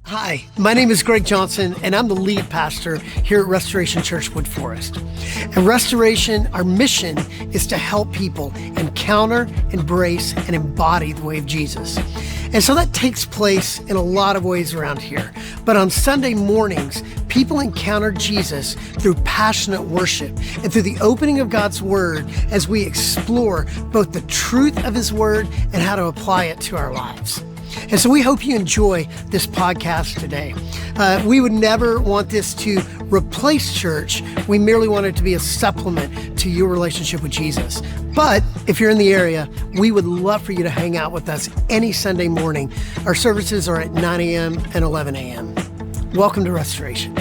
Hi, my name is Greg Johnson, and I'm the lead pastor here at Restoration Church Wood Forest. At Restoration, our mission is to help people encounter, embrace, and embody the way of Jesus. And so that takes place in a lot of ways around here. But on Sunday mornings, people encounter Jesus through passionate worship and through the opening of God's Word as we explore both the truth of His Word and how to apply it to our lives. And so we hope you enjoy this podcast today. We would never want this to replace church. We merely want it to be a supplement to your relationship with Jesus. But if you're in the area, we would love for you to hang out with us any Sunday morning. Our services are at 9 a.m. and 11 a.m. Welcome to Restoration.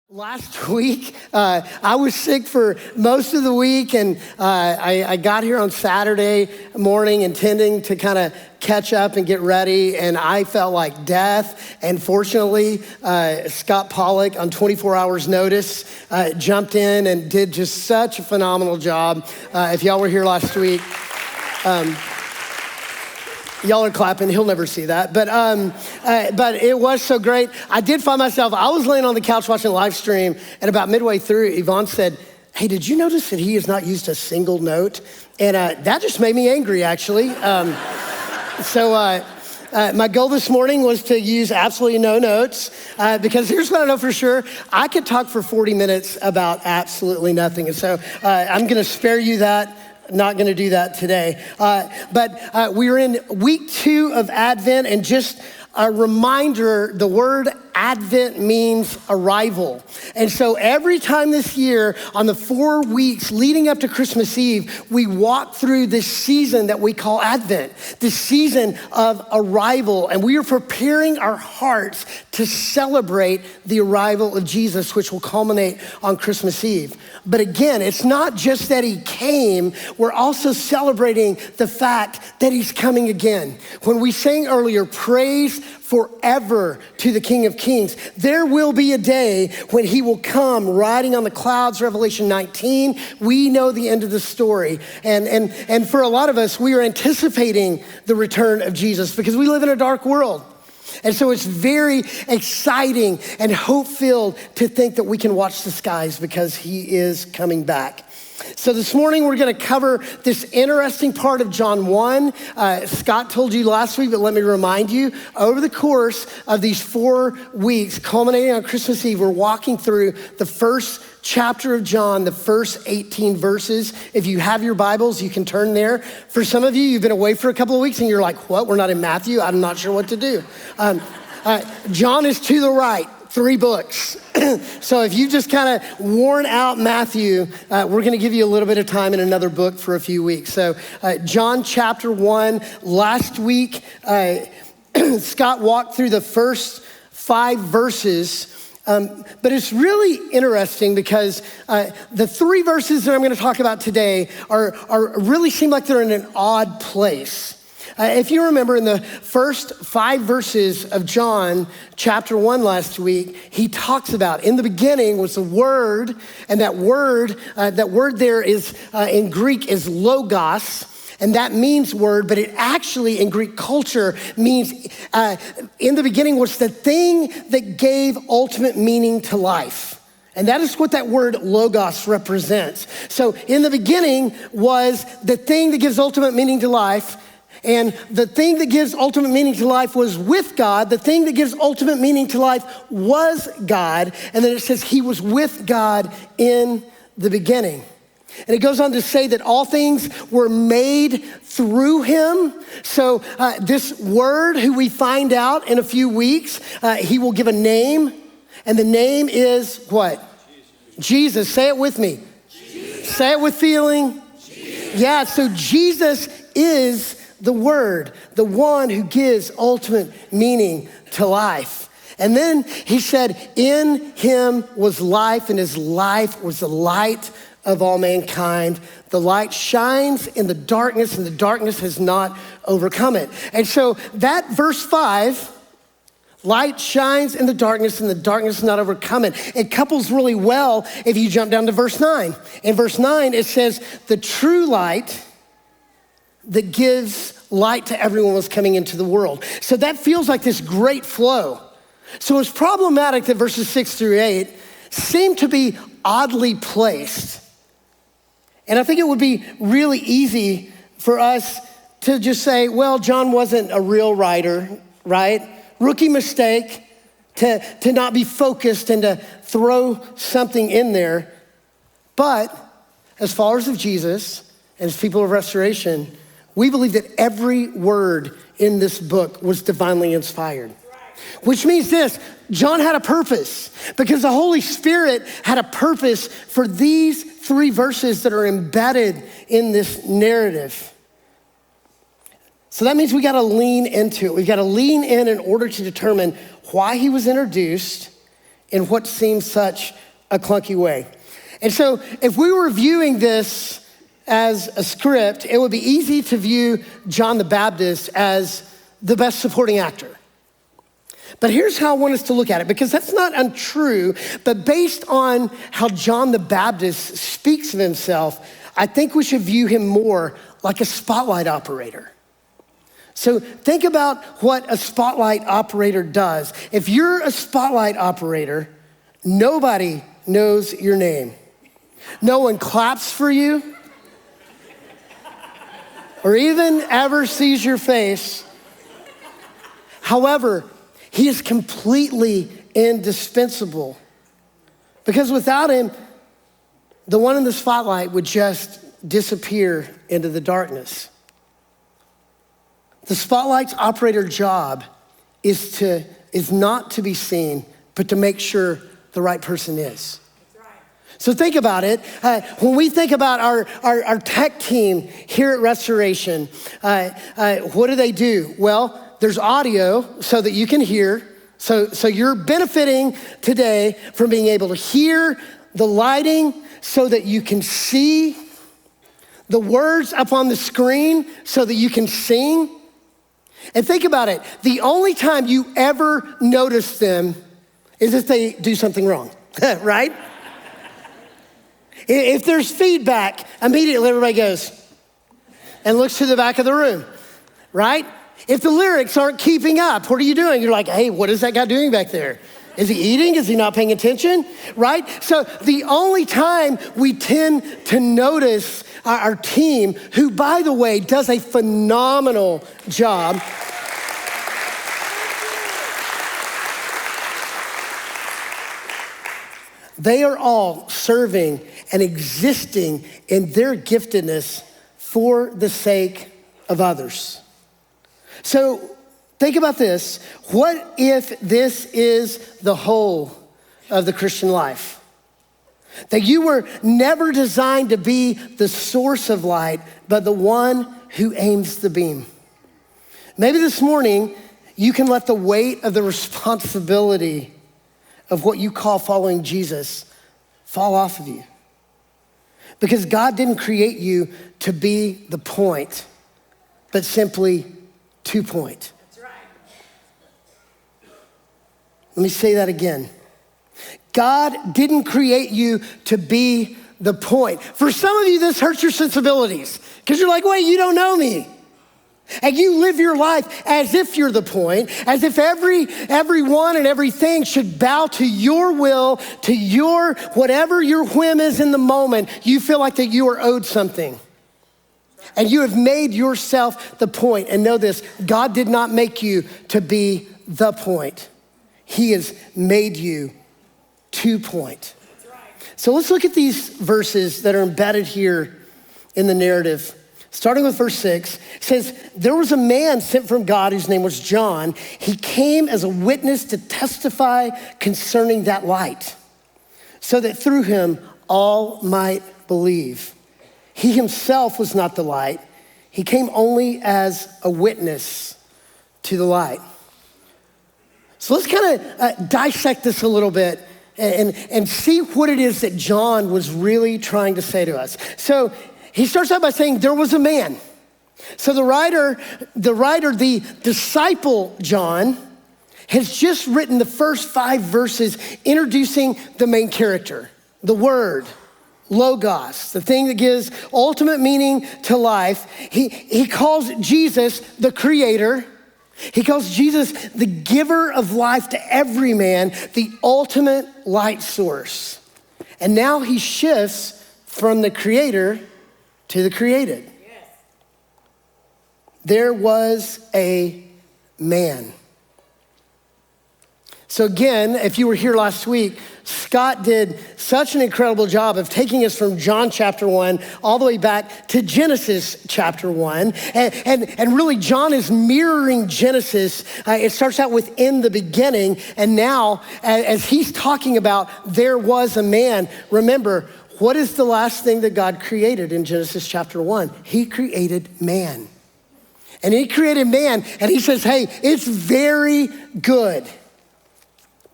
Last week, I was sick for most of the week, and I got here on Saturday morning intending to kind of catch up and get ready, and I felt like death. And fortunately, Scott Pollock, on 24 hours notice, jumped in and did just such a phenomenal job. If y'all were here last week, y'all are clapping. He'll never see that. But it was so great. I did find myself, I was laying on the couch watching a live stream, and about midway through, Yvonne said, "Hey, did you notice that he has not used a single note?" And that just made me angry, actually. So my goal this morning was to use absolutely no notes, because here's what I know for sure. I could talk for 40 minutes about absolutely nothing. And so I'm going to spare you that. Not going to do that today. But we're in week 2 of Advent, and just a reminder, the word Advent means arrival. And so every time this year, on the 4 weeks leading up to Christmas Eve, we walk through this season that we call Advent, this season of arrival. And we are preparing our hearts to celebrate the arrival of Jesus, which will culminate on Christmas Eve. But again, it's not just that he came, we're also celebrating the fact that he's coming again. When we sang earlier, praise forever to the King of Kings, there will be a day when he will come riding on the clouds, Revelation 19. We know the end of the story. And for a lot of us, we are anticipating the return of Jesus because we live in a dark world. And so it's very exciting and hope-filled to think that we can watch the skies because he is coming back. So this morning, we're going to cover this interesting part of John 1. Scott told you last week, but let me remind you, over the course of these 4 weeks, culminating on Christmas Eve, we're walking through the first chapter of John, the first 18 verses. If you have your Bibles, you can turn there. For some of you, you've been away for a couple of weeks and you're like, what? We're not in Matthew? I'm not sure what to do. John is to the right. 3 books. So if you just kind of worn out Matthew, we're going to give you a little bit of time in another book for a few weeks. So John chapter 1, last week, Scott walked through the first 5 verses. But it's really interesting because the 3 verses that I'm going to talk about today are really seem like they're in an odd place. If you remember in the first 5 verses of John chapter 1 last week, he talks about in the beginning was the Word, and that word there is in Greek is logos, and that means word, but it actually in Greek culture means in the beginning was the thing that gave ultimate meaning to life. And that is what that word logos represents. So in the beginning was the thing that gives ultimate meaning to life. And the thing that gives ultimate meaning to life was with God. The thing that gives ultimate meaning to life was God. And then it says he was with God in the beginning. And it goes on to say that all things were made through him. So this word, who we find out in a few weeks, he will give a name. And the name is what? Jesus. Say it with me. Jesus. Say it with feeling. Jesus. Yeah, so Jesus is the Word, the one who gives ultimate meaning to life. And then he said, in him was life, and his life was the light of all mankind. The light shines in the darkness, and the darkness has not overcome it. And so that verse 5, light shines in the darkness, and the darkness has not overcome it. It couples really well if you jump down to verse 9. In verse 9, it says, the true light that gives light to everyone was coming into the world. So that feels like this great flow. So it's problematic that verses 6-8 seem to be oddly placed. And I think it would be really easy for us to just say, well, John wasn't a real writer, right? Rookie mistake to not be focused and to throw something in there. But as followers of Jesus and as people of restoration, we believe that every word in this book was divinely inspired. Which means this, John had a purpose because the Holy Spirit had a purpose for these 3 verses that are embedded in this narrative. So that means we gotta lean into it. We gotta lean in order to determine why he was introduced in what seems such a clunky way. And so if we were viewing this as a script, it would be easy to view John the Baptist as the best supporting actor. But here's how I want us to look at it, because that's not untrue, but based on how John the Baptist speaks of himself, I think we should view him more like a spotlight operator. So think about what a spotlight operator does. If you're a spotlight operator, nobody knows your name. No one claps for you or even ever sees your face. However, he is completely indispensable because without him, the one in the spotlight would just disappear into the darkness. The spotlight's operator job is not to be seen, but to make sure the right person is. So think about it. When we think about our tech team here at Restoration, what do? Well, there's audio so that you can hear. So you're benefiting today from being able to hear, the lighting so that you can see, the words up on the screen so that you can sing. And think about it. The only time you ever notice them is if they do something wrong, right? If there's feedback, immediately everybody goes and looks to the back of the room, right? If the lyrics aren't keeping up, what are you doing? You're like, hey, what is that guy doing back there? Is he eating? Is he not paying attention? Right? So the only time we tend to notice our team, who by the way, does a phenomenal job. They are all serving and existing in their giftedness for the sake of others. So think about this. What if this is the whole of the Christian life? That you were never designed to be the source of light, but the one who aims the beam. Maybe this morning, you can let the weight of the responsibility of what you call following Jesus fall off of you. Because God didn't create you to be the point, but simply to point. That's right. Let me say that again. God didn't create you to be the point. For some of you, this hurts your sensibilities because you're like, wait, you don't know me. And you live your life as if you're the point, as if everyone and everything should bow to your will, to your, whatever your whim is in the moment. You feel like that you are owed something. And you have made yourself the point. And know this, God did not make you to be the point. He has made you to point. So let's look at these verses that are embedded here in the narrative. Starting with verse 6, it says, there was a man sent from God whose name was John. He came as a witness to testify concerning that light, so that through him all might believe. He himself was not the light. He came only as a witness to the light. So let's kind of dissect this a little bit and see what it is that John was really trying to say to us. So he starts out by saying there was a man. So the disciple John has just written the first 5 verses introducing the main character, the Word, logos, the thing that gives ultimate meaning to life. He calls Jesus the creator. He calls Jesus the giver of life to every man, the ultimate light source. And now he shifts from the creator to the created. Yes. There was a man. So again, if you were here last week, Scott did such an incredible job of taking us from John chapter 1 all the way back to Genesis chapter 1. And really, John is mirroring Genesis. It starts out with in the beginning. And now, as he's talking about there was a man, remember, what is the last thing that God created in Genesis chapter 1? He created man. And he created man, and he says, hey, it's very good.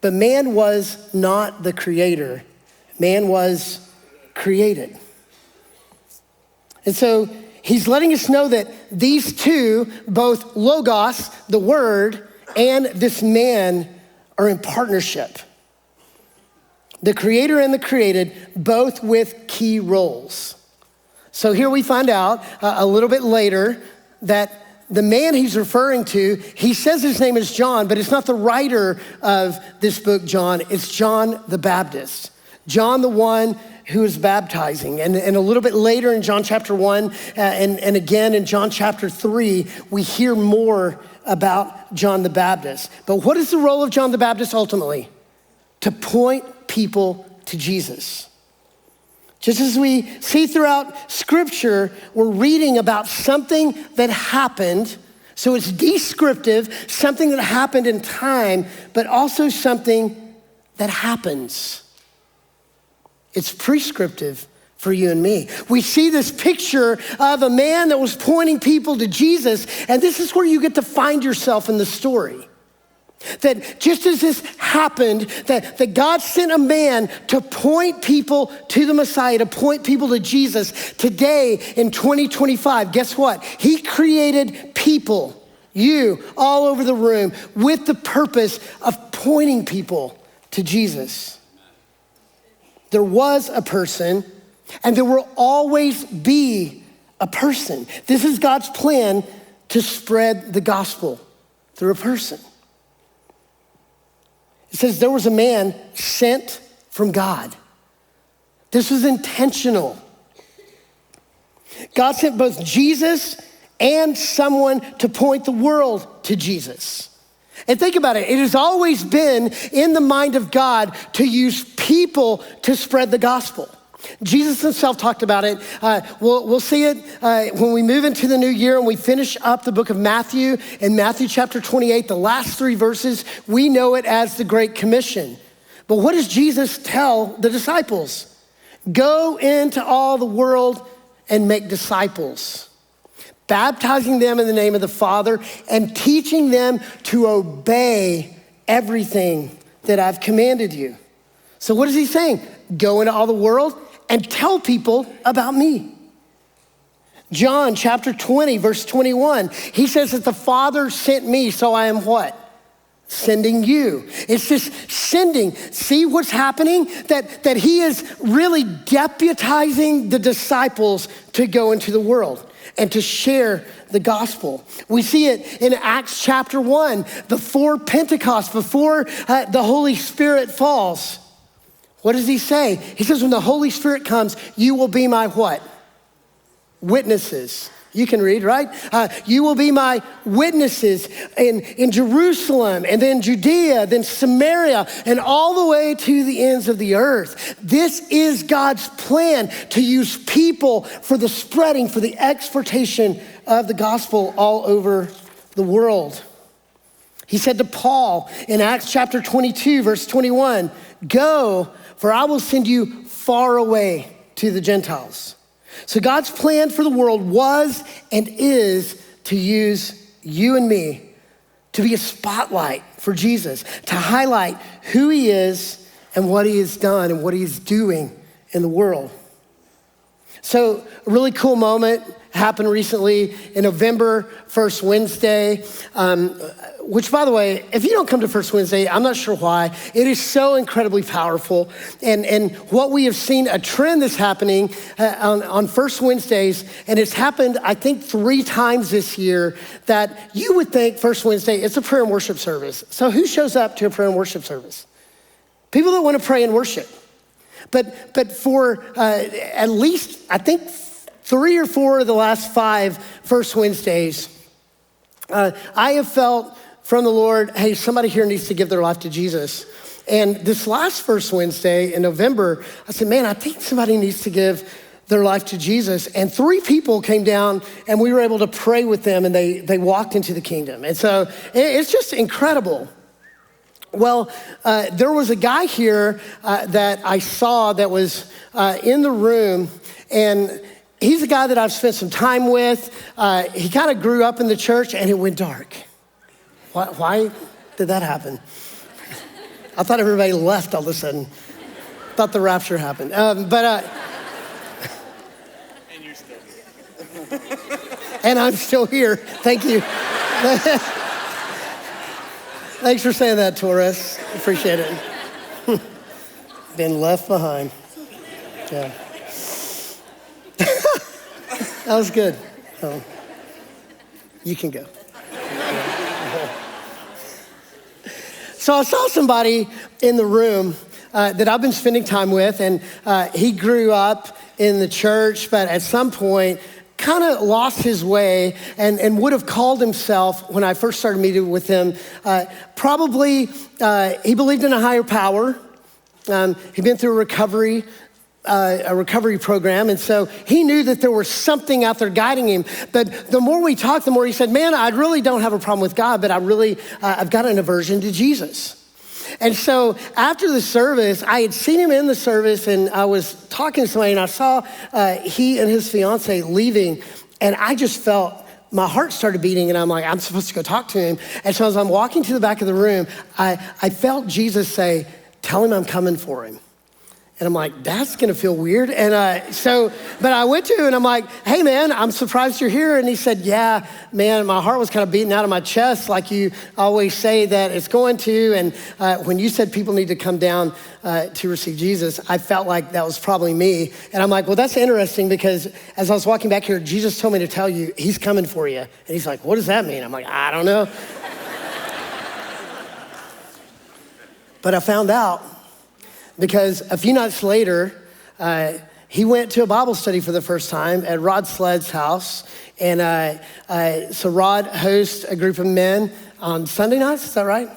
But man was not the creator. Man was created. And so he's letting us know that these two, both logos, the word, and this man are in partnership. The creator and the created, both with key roles. So here we find out a little bit later that the man he's referring to, he says his name is John, but it's not the writer of this book, John. It's John the Baptist. John, the one who is baptizing. And a little bit later in John chapter 1, and again in John chapter 3, we hear more about John the Baptist. But what is the role of John the Baptist ultimately? To point people to Jesus. Just as we see throughout Scripture, we're reading about something that happened. So it's descriptive, something that happened in time, but also something that happens. It's prescriptive for you and me. We see this picture of a man that was pointing people to Jesus, and this is where you get to find yourself in the story. That just as this happened, that God sent a man to point people to the Messiah, to point people to Jesus. Today in 2025, guess what? He created people, you, all over the room, with the purpose of pointing people to Jesus. There was a person, and there will always be a person. This is God's plan to spread the gospel through a person. It says there was a man sent from God. This was intentional. God sent both Jesus and someone to point the world to Jesus. And think about it. It has always been in the mind of God to use people to spread the gospel. Jesus himself talked about it. We'll see it when we move into the new year and we finish up the book of Matthew. In Matthew chapter 28, the last 3 verses, we know it as the Great Commission. But what does Jesus tell the disciples? Go into all the world and make disciples, baptizing them in the name of the Father and teaching them to obey everything that I've commanded you. So what is he saying? Go into all the world and tell people about me. John chapter 20, verse 21, he says that the Father sent me, so I am what? Sending you. It's just sending. See what's happening? That he is really deputizing the disciples to go into the world and to share the gospel. We see it in Acts chapter 1, before Pentecost, before the Holy Spirit falls. What does he say? He says, when the Holy Spirit comes, you will be my what? Witnesses. You can read, right? You will be my witnesses in Jerusalem, and then Judea, then Samaria, and all the way to the ends of the earth. This is God's plan to use people for the spreading, for the exportation of the gospel all over the world. He said to Paul in Acts chapter 22, verse 21, go, for I will send you far away to the Gentiles. So God's plan for the world was and is to use you and me to be a spotlight for Jesus, to highlight who he is and what he has done and what he is doing in the world. So a really cool moment happened recently in November, First Wednesday, which, by the way, if you don't come to First Wednesday, I'm not sure why. It is so incredibly powerful. And what we have seen, a trend that's happening on First Wednesdays, and it's happened, I think, 3 times this year, that you would think First Wednesday, it's a prayer and worship service. So who shows up to a prayer and worship service? People that want to pray and worship. But for at least, I think, 3 or 4 of the last 5 First Wednesdays, I have felt from the Lord, hey, somebody here needs to give their life to Jesus. And this last First Wednesday in November, I said, man, I think somebody needs to give their life to Jesus. And 3 people came down and we were able to pray with them and they walked into the kingdom. And so it's just incredible. Well, there was a guy here that I saw that was in the room, and he's a guy that I've spent some time with. He kind of grew up in the church and it went dark. Why did that happen? I thought everybody left all of a sudden. Thought the rapture happened. And you're still here. And I'm still here. Thank you. Thanks for saying that, Torres. Appreciate it. Been left behind. Yeah. That was good. You can go. So I saw somebody in the room that I've been spending time with, and he grew up in the church, but at some point kind of lost his way and would have called himself, when I first started meeting with him, probably he believed in a higher power. He'd been through a recovery program, and so he knew that there was something out there guiding him. But the more we talked, the more he said, man, I really don't have a problem with God, but I've got an aversion to Jesus. And so after the service, I had seen him in the service, and I was talking to somebody, and I saw he and his fiance leaving, and I just felt my heart started beating, and I'm like, I'm supposed to go talk to him. And so as I'm walking to the back of the room, I felt Jesus say, tell him I'm coming for him. And I'm like, that's gonna feel weird. And but I went to him and I'm like, hey man, I'm surprised you're here. And he said, yeah, man, my heart was kind of beating out of my chest like you always say that it's going to. And when you said people need to come down to receive Jesus, I felt like that was probably me. And I'm like, well, that's interesting, because as I was walking back here, Jesus told me to tell you, he's coming for you. And he's like, what does that mean? I'm like, I don't know. But I found out, because a few nights later, he went to a Bible study for the first time at Rod Sled's house. And so Rod hosts a group of men on Sunday nights, is that right?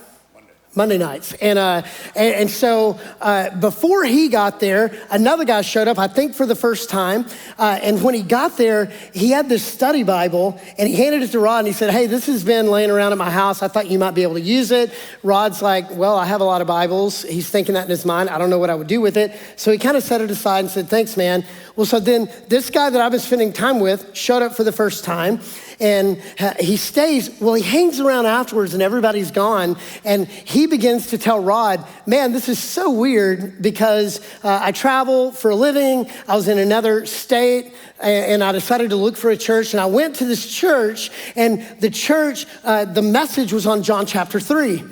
Monday nights. And so before he got there, another guy showed up, I think for the first time. And when he got there, he had this study Bible, and he handed it to Rod, and he said, hey, this has been laying around at my house. I thought you might be able to use it. Rod's like, well, I have a lot of Bibles. He's thinking that in his mind. I don't know what I would do with it. So he kind of set it aside and said, thanks, man. Well, so then this guy that I've been spending time with showed up for the first time, and he stays. Well, he hangs around afterwards and everybody's gone, and he begins to tell Rod, man, this is so weird, because I travel for a living. I was in another state, and I decided to look for a church, and I went to this church, and the church, the message was on John chapter 3,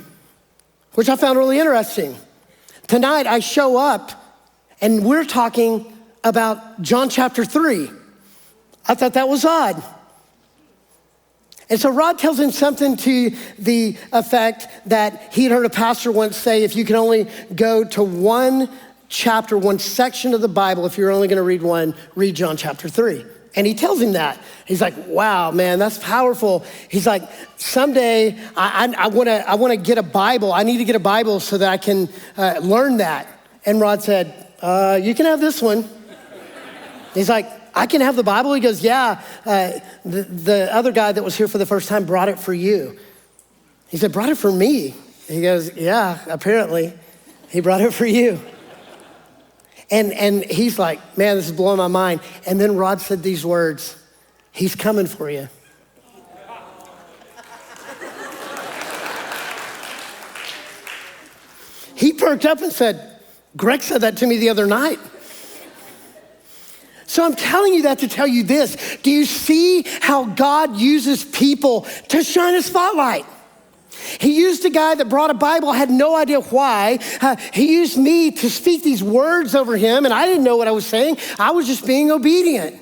which I found really interesting. Tonight I show up and we're talking about John chapter 3. I thought that was odd. And so Rod tells him something to the effect that he'd heard a pastor once say, if you can only go to one chapter, one section of the Bible, if you're only gonna read one, read John chapter 3. And he tells him that. He's like, wow, man, that's powerful. He's like, someday I wanna get a Bible. I need to get a Bible so that I can learn that. And Rod said, you can have this one. He's like, I can have the Bible? He goes, yeah, the other guy that was here for the first time brought it for you. He said, brought it for me? He goes, yeah, apparently. He brought it for you. And he's like, man, this is blowing my mind. And then Rod said these words, he's coming for you. He perked up and said, Greg said that to me the other night. So I'm telling you that to tell you this. Do you see how God uses people to shine a spotlight? He used a guy that brought a Bible, had no idea why. He used me to speak these words over him, and I didn't know what I was saying. I was just being obedient.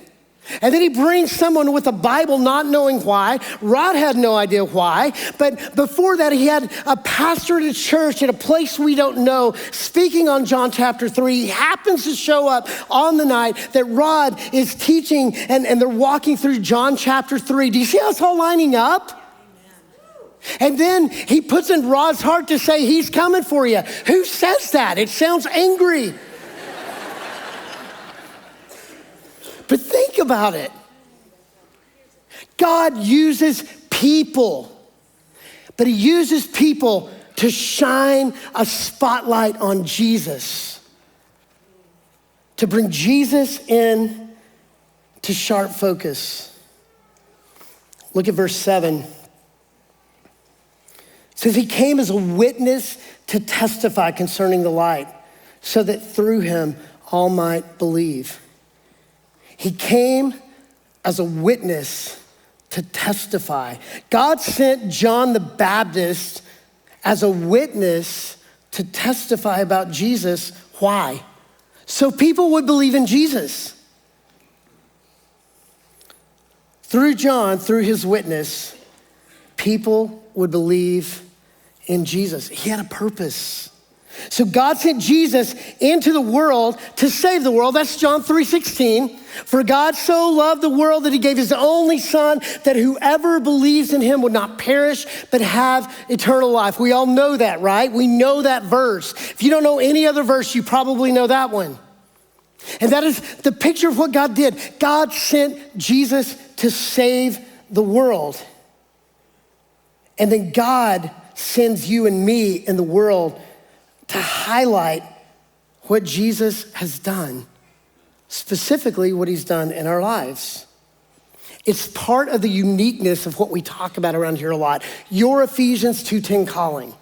And then he brings someone with a Bible not knowing why. Rod had no idea why. But before that, he had a pastor at a church at a place we don't know speaking on John chapter 3. He happens to show up on the night that Rod is teaching and they're walking through John chapter 3. Do you see how it's all lining up? And then he puts in Rod's heart to say, he's coming for you. Who says that? It sounds angry. But think about it. God uses people, but he uses people to shine a spotlight on Jesus, to bring Jesus in to sharp focus. Look at verse 7. It says he came as a witness to testify concerning the light, so that through him all might believe. He came as a witness to testify. God sent John the Baptist as a witness to testify about Jesus. Why? So people would believe in Jesus. Through John, through his witness, people would believe in Jesus. He had a purpose. So God sent Jesus into the world to save the world. That's John 3:16. For God so loved the world that he gave his only son, that whoever believes in him would not perish, but have eternal life. We all know that, right? We know that verse. If you don't know any other verse, you probably know that one. And that is the picture of what God did. God sent Jesus to save the world. And then God sends you and me in the world to highlight what Jesus has done, specifically what he's done in our lives. It's part of the uniqueness of what we talk about around here a lot. Your Ephesians 2:10 calling.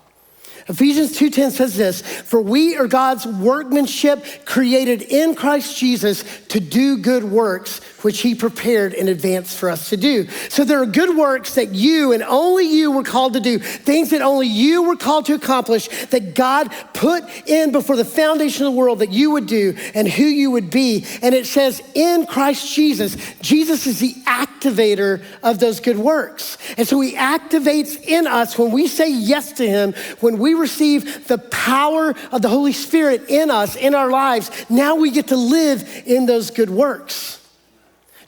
Ephesians 2:10 says this, for we are God's workmanship created in Christ Jesus to do good works, which he prepared in advance for us to do. So there are good works that you and only you were called to do, things that only you were called to accomplish, that God put in before the foundation of the world that you would do and who you would be. And it says in Christ Jesus, Jesus is the activator of those good works. And so he activates in us when we say yes to him, when we receive the power of the Holy Spirit in us, in our lives. Now we get to live in those good works.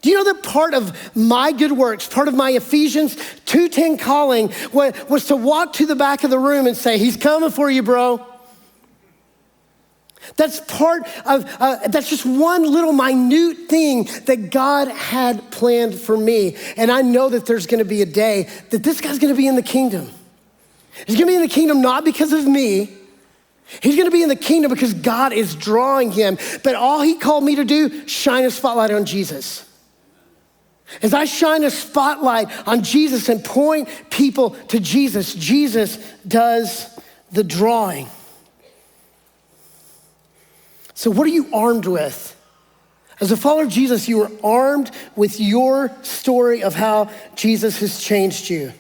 Do you know that part of my good works, part of my Ephesians 2:10 calling was to walk to the back of the room and say, he's coming for you, bro. That's part of, that's just one little minute thing that God had planned for me. And I know that there's gonna be a day that this guy's gonna be in the kingdom. He's gonna be in the kingdom not because of me. He's gonna be in the kingdom because God is drawing him. But all he called me to do, shine a spotlight on Jesus. As I shine a spotlight on Jesus and point people to Jesus, Jesus does the drawing. So what are you armed with? As a follower of Jesus, you are armed with your story of how Jesus has changed you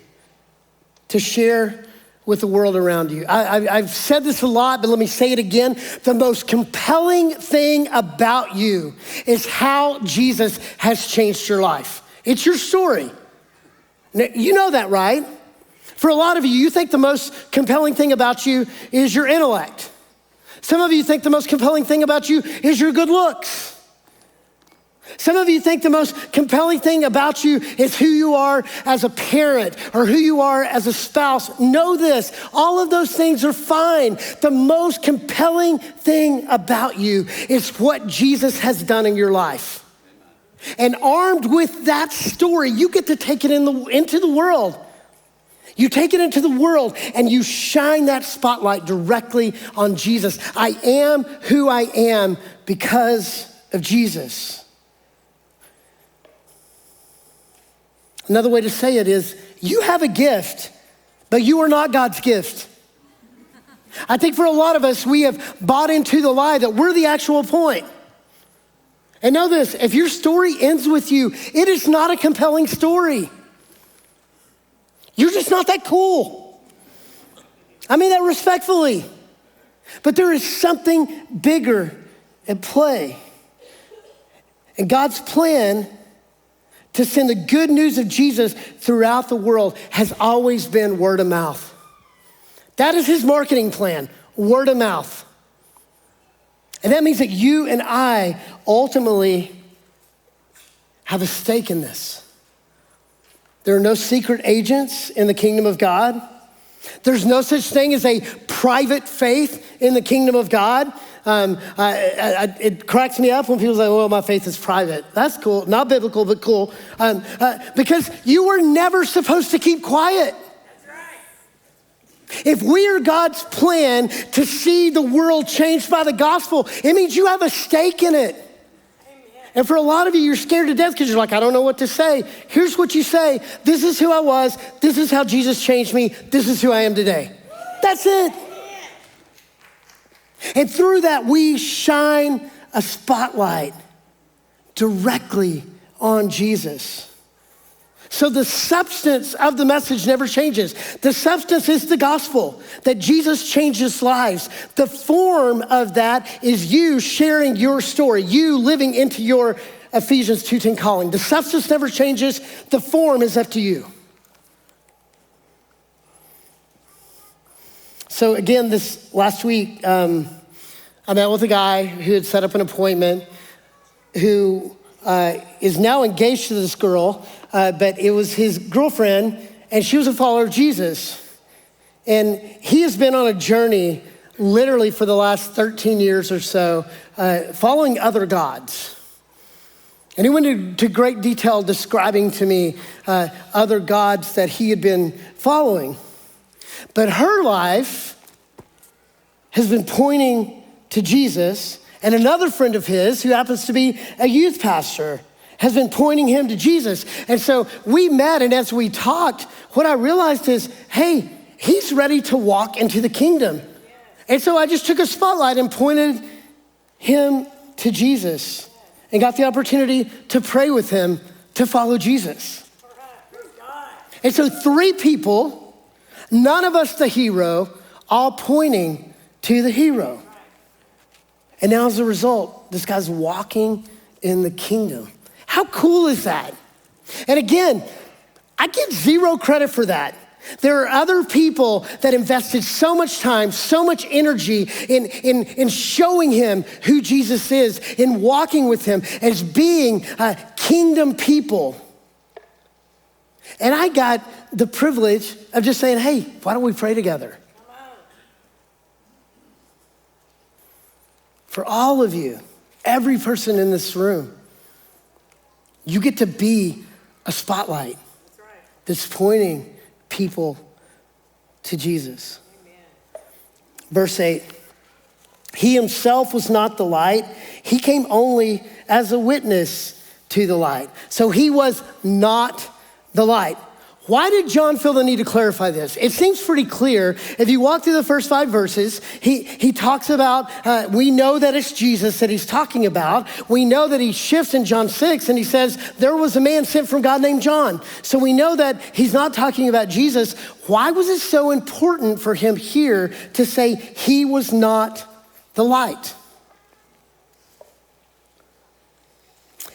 to share with the world around you. I've said this a lot, but let me say it again. The most compelling thing about you is how Jesus has changed your life. It's your story. Now, you know that, right? For a lot of you, you think the most compelling thing about you is your intellect. Some of you think the most compelling thing about you is your good looks. Some of you think the most compelling thing about you is who you are as a parent or who you are as a spouse. Know this, all of those things are fine. The most compelling thing about you is what Jesus has done in your life. And armed with that story, you get to take it into the world. You take it into the world and you shine that spotlight directly on Jesus. I am who I am because of Jesus. Another way to say it is, you have a gift, but you are not God's gift. I think for a lot of us, we have bought into the lie that we're the actual point. And know this, if your story ends with you, it is not a compelling story. You're just not that cool. I mean that respectfully. But there is something bigger at play. And God's plan to send the good news of Jesus throughout the world has always been word of mouth. That is his marketing plan, word of mouth. And that means that you and I ultimately have a stake in this. There are no secret agents in the kingdom of God. There's no such thing as a private faith in the kingdom of God. It cracks me up when people say, well, my faith is private. That's cool, not biblical, but cool. Because you were never supposed to keep quiet. If we are God's plan to see the world changed by the gospel, it means you have a stake in it. Amen. And for a lot of you, you're scared to death because you're like, I don't know what to say. Here's what you say. This is who I was. This is how Jesus changed me. This is who I am today. That's it. And through that, we shine a spotlight directly on Jesus. So the substance of the message never changes. The substance is the gospel, that Jesus changes lives. The form of that is you sharing your story, you living into your Ephesians 2:10 calling. The substance never changes. The form is up to you. So again, this last week, I met with a guy who had set up an appointment who is now engaged to this girl, but it was his girlfriend, and she was a follower of Jesus. And he has been on a journey literally for the last 13 years or so, following other gods. And he went into great detail describing to me other gods that he had been following. But her life has been pointing to Jesus. And another friend of his, who happens to be a youth pastor, has been pointing him to Jesus. And so we met, and as we talked, what I realized is, hey, he's ready to walk into the kingdom. And so I just took a spotlight and pointed him to Jesus and got the opportunity to pray with him to follow Jesus. And so 3 people, none of us the hero, all pointing to the hero. And now as a result, this guy's walking in the kingdom. How cool is that? And again, I get zero credit for that. There are other people that invested so much time, so much energy in showing him who Jesus is, in walking with him as being kingdom people. And I got the privilege of just saying, hey, why don't we pray together? For all of you, every person in this room, you get to be a spotlight that's pointing people to Jesus. Amen. Verse 8, he himself was not the light. He came only as a witness to the light. So he was not the light. Why did John feel the need to clarify this? It seems pretty clear. If you walk through the first 5 verses, he talks about, we know that it's Jesus that he's talking about. We know that he shifts in John 6 and he says, there was a man sent from God named John. So we know that he's not talking about Jesus. Why was it so important for him here to say he was not the light?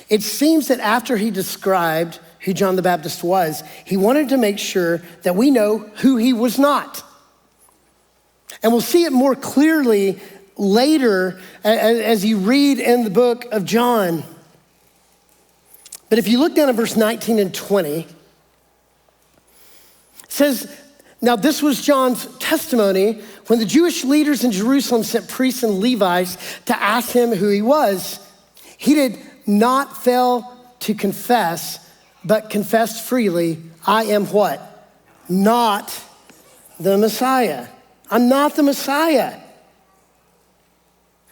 It seems that after he described who John the Baptist was, he wanted to make sure that we know who he was not. And we'll see it more clearly later as you read in the book of John. But if you look down at verse 19 and 20, it says, now this was John's testimony when the Jewish leaders in Jerusalem sent priests and Levites to ask him who he was. He did not fail to confess, but confessed freely, I am what? Not the Messiah. I'm not the Messiah.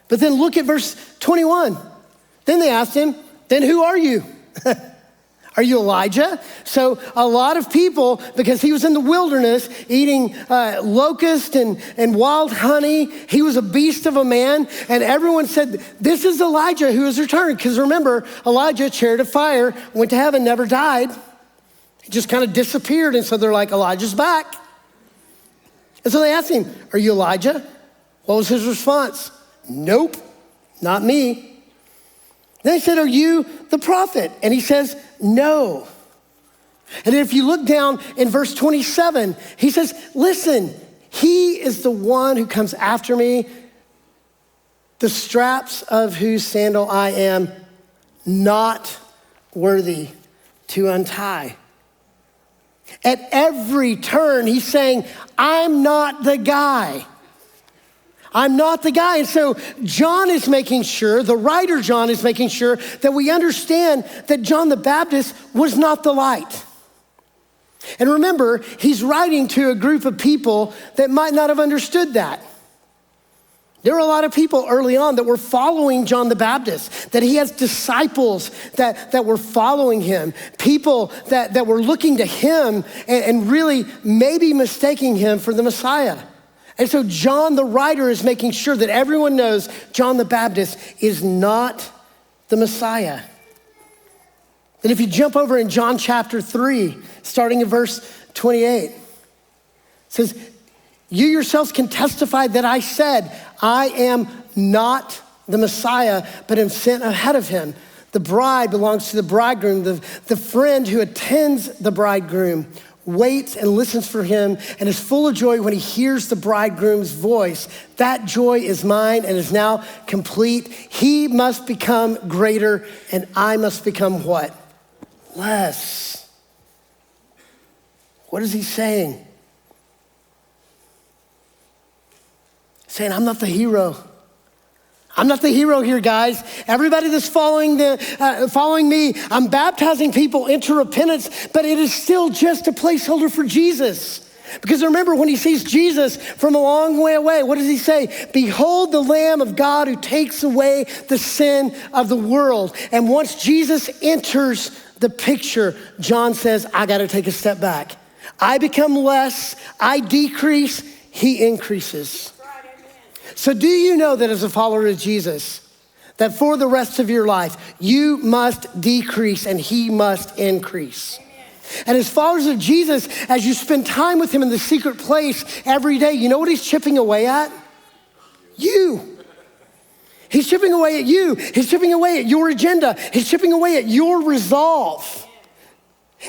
But then look at verse 21. Then they asked him, then who are you? Are you Elijah? So a lot of people, because he was in the wilderness eating locust and wild honey, he was a beast of a man, and everyone said, this is Elijah who has returned. Because remember, Elijah, chariot of fire, went to heaven, never died. He just kind of disappeared, and so they're like, Elijah's back. And so they asked him, are you Elijah? What was his response? Nope, not me. They said, are you the prophet? And he says, no. And if you look down in verse 27, he says, listen, he is the one who comes after me, the straps of whose sandal I am not worthy to untie. At every turn, he's saying, I'm not the guy. I'm not the guy. And so John is making sure, the writer John is making sure that we understand that John the Baptist was not the light. And remember, he's writing to a group of people that might not have understood that. There were a lot of people early on that were following John the Baptist, that he has disciples that were following him, people that were looking to him and really maybe mistaking him for the Messiah. And so John the writer is making sure that everyone knows John the Baptist is not the Messiah. And if you jump over in John chapter 3, starting in verse 28, it says, you yourselves can testify that I said, I am not the Messiah, but am sent ahead of him. The bride belongs to the bridegroom. The friend who attends the bridegroom waits and listens for him and is full of joy when he hears the bridegroom's voice. That joy is mine and is now complete. He must become greater and I must become what? Less. What is he saying? Saying, I'm not the hero. I'm not the hero here, guys. Everybody that's following me, I'm baptizing people into repentance, but it is still just a placeholder for Jesus. Because remember, when he sees Jesus from a long way away, what does he say? Behold the Lamb of God who takes away the sin of the world. And once Jesus enters the picture, John says, I gotta take a step back. I become less, I decrease, he increases. So do you know that as a follower of Jesus, that for the rest of your life, you must decrease and he must increase? And as followers of Jesus, as you spend time with him in the secret place every day, you know what he's chipping away at? You. He's chipping away at you. He's chipping away at your agenda. He's chipping away at your resolve.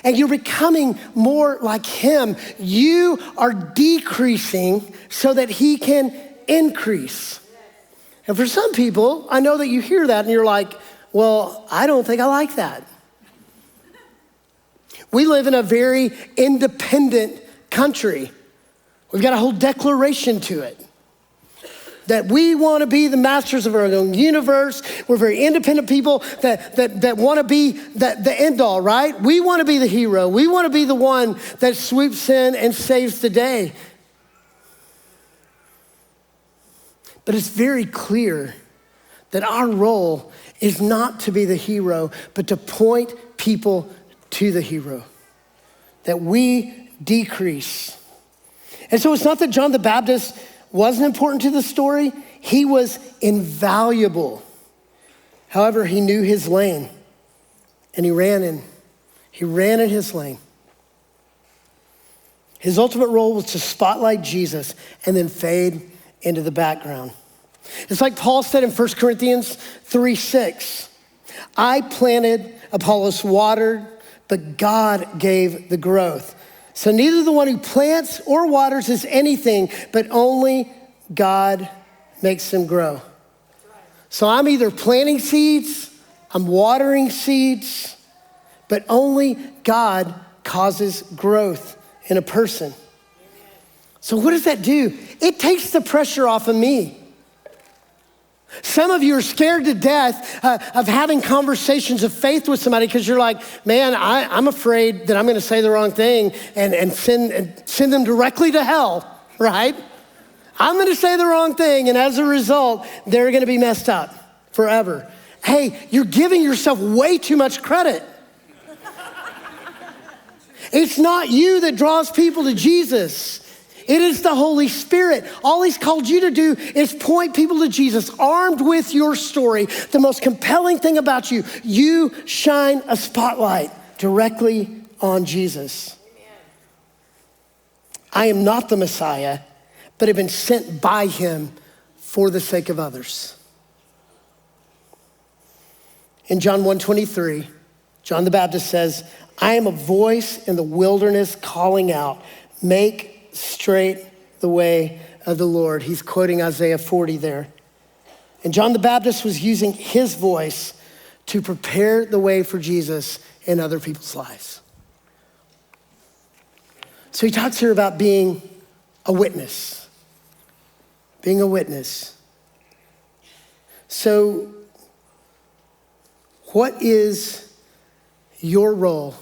And you're becoming more like him. You are decreasing so that he can increase. And for some people, I know that you hear that and you're like, well, I don't think I like that. We live in a very independent country. We've got a whole declaration to it that we want to be the masters of our own universe. We're very independent people that want to be the end all, right? We want to be the hero. We want to be the one that swoops in and saves the day. But it's very clear that our role is not to be the hero, but to point people to the hero, that we decrease. And so it's not that John the Baptist wasn't important to the story. He was invaluable. However, he knew his lane and he ran in his lane. His ultimate role was to spotlight Jesus and then fade into the background. It's like Paul said in 1 Corinthians 3:6, I planted, Apollos watered, but God gave the growth. So neither the one who plants or waters is anything, but only God makes them grow. So I'm either planting seeds, I'm watering seeds, but only God causes growth in a person. So what does that do? It takes the pressure off of me. Some of you are scared to death of having conversations of faith with somebody because you're like, man, I'm afraid that I'm gonna say the wrong thing and send them directly to hell, right? I'm gonna say the wrong thing and as a result, they're gonna be messed up forever. Hey, you're giving yourself way too much credit. It's not you that draws people to Jesus. It is the Holy Spirit. All he's called you to do is point people to Jesus, armed with your story. The most compelling thing about you, you shine a spotlight directly on Jesus. Amen. I am not the Messiah, but have been sent by him for the sake of others. In John 1:23, John the Baptist says, I am a voice in the wilderness calling out, make straight the way of the Lord. He's quoting Isaiah 40 there. And John the Baptist was using his voice to prepare the way for Jesus in other people's lives. So he talks here about being a witness. Being a witness. So what is your role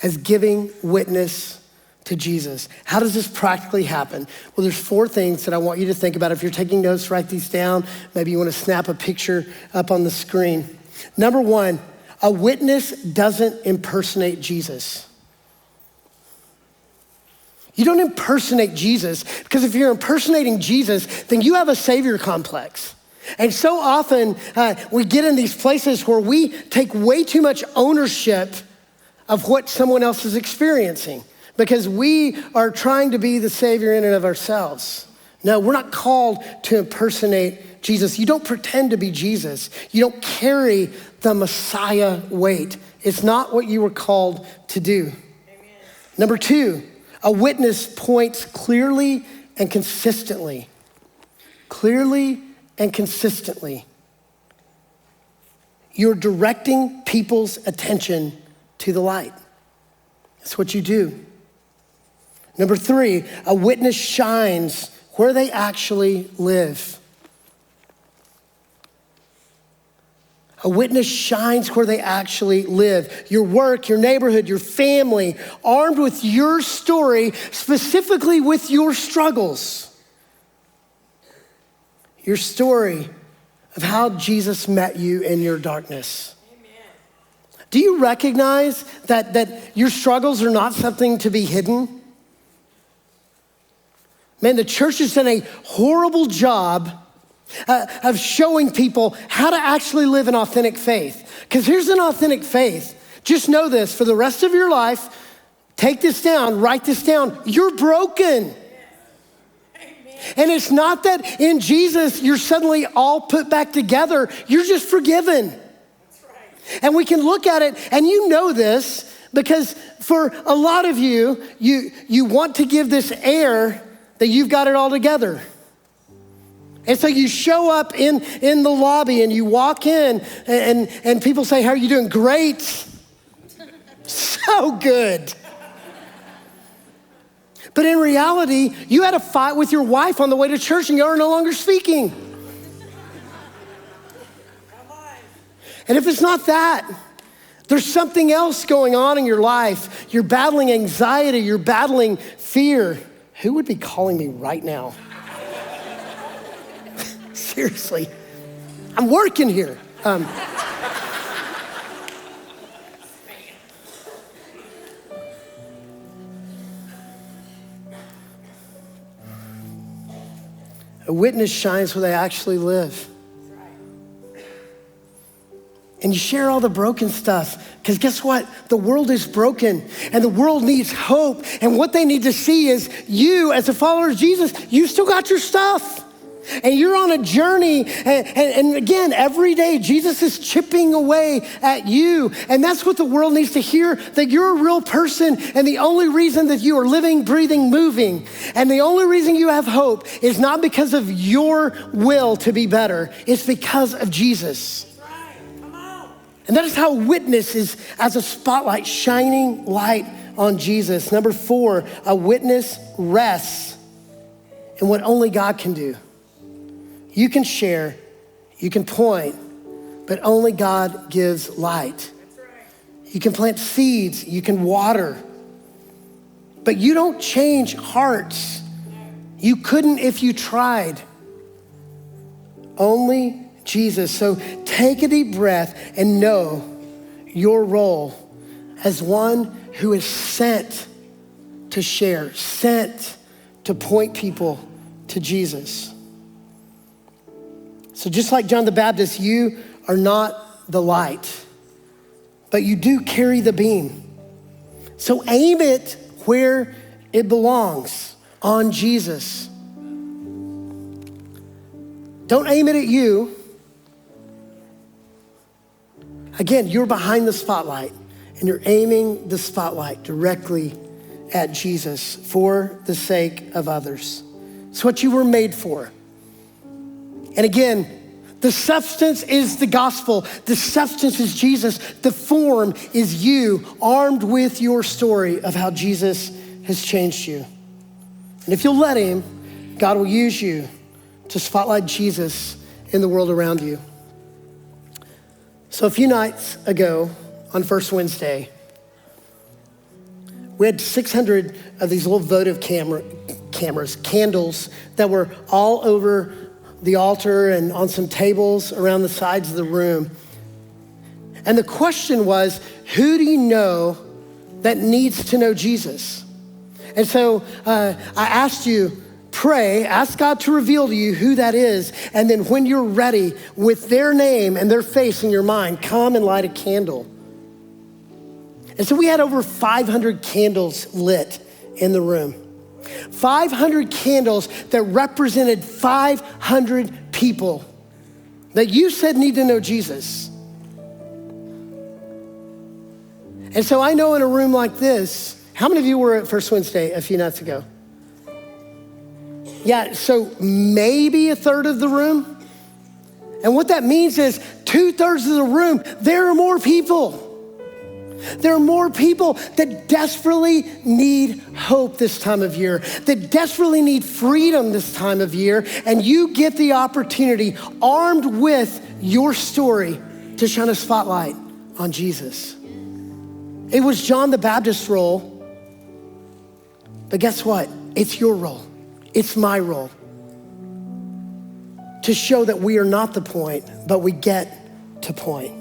as giving witness to Jesus? How does this practically happen? Well, there's 4 things that I want you to think about. If you're taking notes, write these down. Maybe you want to snap a picture up on the screen. Number 1, a witness doesn't impersonate Jesus. You don't impersonate Jesus, because if you're impersonating Jesus, then you have a savior complex. And so often we get in these places where we take way too much ownership of what someone else is experiencing, because we are trying to be the savior in and of ourselves. No, we're not called to impersonate Jesus. You don't pretend to be Jesus. You don't carry the Messiah weight. It's not what you were called to do. Amen. Number 2, a witness points clearly and consistently. Clearly and consistently. You're directing people's attention to the light. That's what you do. Number 3, a witness shines where they actually live. A witness shines where they actually live. Your work, your neighborhood, your family, armed with your story, specifically with your struggles. Your story of how Jesus met you in your darkness. Amen. Do you recognize that your struggles are not something to be hidden? Man, the church has done a horrible job of showing people how to actually live an authentic faith. Because here's an authentic faith. Just know this, for the rest of your life, take this down, write this down. You're broken. And it's not that in Jesus you're suddenly all put back together. You're just forgiven. That's right. And we can look at it, and you know this, because for a lot of you want to give this air that you've got it all together. And so you show up in the lobby and you walk in and people say, how are you doing? Great. So good. But in reality, you had a fight with your wife on the way to church and you are no longer speaking. And if it's not that, there's something else going on in your life. You're battling anxiety, you're battling fear. Who would be calling me right now? Seriously, I'm working here. A witness shines where they actually live. And you share all the broken stuff, because guess what? The world is broken and the world needs hope. And what they need to see is you, as a follower of Jesus, you still got your stuff. And you're on a journey, and again, every day, Jesus is chipping away at you. And that's what the world needs to hear, that you're a real person, and the only reason that you are living, breathing, moving, and the only reason you have hope is not because of your will to be better, it's because of Jesus. That's right. Come on. And that is how witness is as a spotlight, shining light on Jesus. Number 4, a witness rests in what only God can do. You can share, you can point, but only God gives light. That's right. You can plant seeds, you can water, but you don't change hearts. You couldn't if you tried. Only Jesus. So take a deep breath and know your role as one who is sent to share, sent to point people to Jesus. So just like John the Baptist, you are not the light, but you do carry the beam. So aim it where it belongs, on Jesus. Don't aim it at you. Again, you're behind the spotlight and you're aiming the spotlight directly at Jesus for the sake of others. It's what you were made for. And again, the substance is the gospel. The substance is Jesus. The form is you, armed with your story of how Jesus has changed you. And if you'll let him, God will use you to spotlight Jesus in the world around you. So a few nights ago on First Wednesday, we had 600 of these little votive cameras, candles that were all over the altar and on some tables around the sides of the room. And the question was, who do you know that needs to know Jesus? And so I asked you, pray, ask God to reveal to you who that is. And then when you're ready, with their name and their face in your mind, come and light a candle. And so we had over 500 candles lit in the room. 500 candles that represented 500 people that you said need to know Jesus. And so I know in a room like this, how many of you were at First Wednesday a few nights ago? Yeah, so maybe a third of the room. And what that means is 2/3 of the room, there are more people. There are more people that desperately need hope this time of year, that desperately need freedom this time of year, and you get the opportunity, armed with your story, to shine a spotlight on Jesus. It was John the Baptist's role, but guess what? It's your role. It's my role to show that we are not the point, but we get to point.